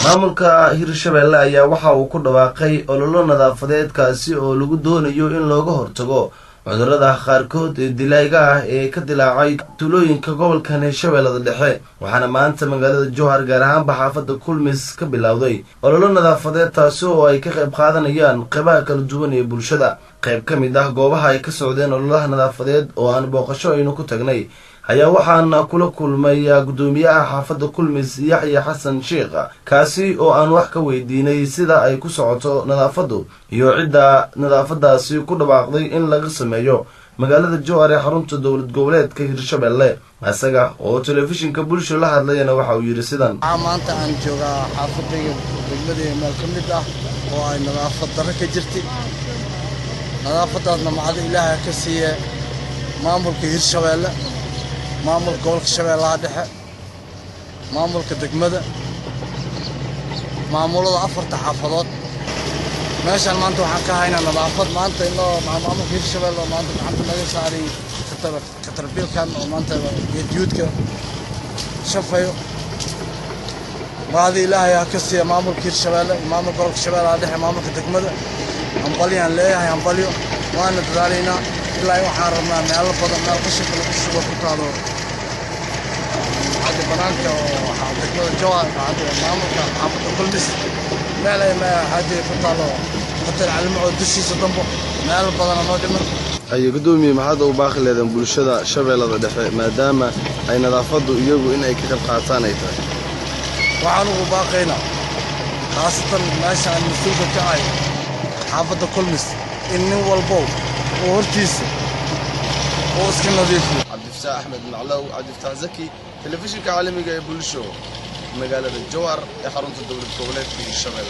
maamulka Hirshabelle ayaa waxa uu ku dhawaaqay ololo nadaafadeed kaasi oo lagu doonayo in looga hortago cudurada qaarkood ee dilaacayga ah ee ka dilaacay tuulooyinka gobolka Hirshabelle dhexe waxaana maanta magaalada jowhar gaar ahaan xaafadda kulmis ka bilowday ololo nadaafadeed taasi oo ay ka qayb qaadanayaan qaybaha kala duwan ee bulshada qayb ka mid ah goobaha ay ka socdeen ololaha nadaafadeed oo aan booqasho aynu ku tagnay ayaa waxaan kula kulmay gudoomiyaha xaafadda kulmis Yaxya Xasan Sheekh kaasi oo aan wax ka weydiinay sida ay ku socoto nadaafadu iyo cidda nadaafadaasi ku dhawaaqday in laga sameeyo magaalada jowhar ee xarunta dowlad goboleedka Hirshabelle asaga oo telefishinka bulsho la hadlayna waxa uu yiri sidan maanta aan joogaa xaafadayga degmada meel ka mid ah oo ay nadaafad darro ka jirtay nadaafadaasna macad Ilaahay ka siiyay maamulka Hirshabelle maamulka gobolka Shabeellaha Dhexe maamulka degmada maamulada afarta xaafadood meeshan maanta waxaan ka haynaa nadaafad maanta inoo maamulka Hirshabelle maanta gacanta laga saaray katarbiilkan oo maanta biyodka shafayo baadi Ilaahay ka siiyay maamulka Hirshabelle maamulka gobolka Shabeellaha Dhexe maamulka degmada ambaliyaan leeyahay ambaliyo waana dadaalina ilaa waxaan rabnaa meel badan meel qashin lagu shubo ku taalo hadda banaanka oo xaafadda jowhar hadda maamulka xaafadda kulmis meel ay ma hadda ku taalo hotel calmo dushiisa dambo meel badan oo dhiman ay gudoomiye maxad u baaqi leedahay bulshada Shabeellada Dhexe maadaama ay nadaafadu iyagu in ay ka qayb qaataan ay tahay waxaan ugu baaqaynaa khaasatan meesha aan mas'uulka ka ahay xaafadda kulmis in nin walbo وهرتيس واسكن نظيف عبد الفتاح أحمد معلو عبد الفتاح زكي تلفزيون عالمي جاي بولشو مقالة الجوهر يحرمت الدولة الكوبلات في الشمال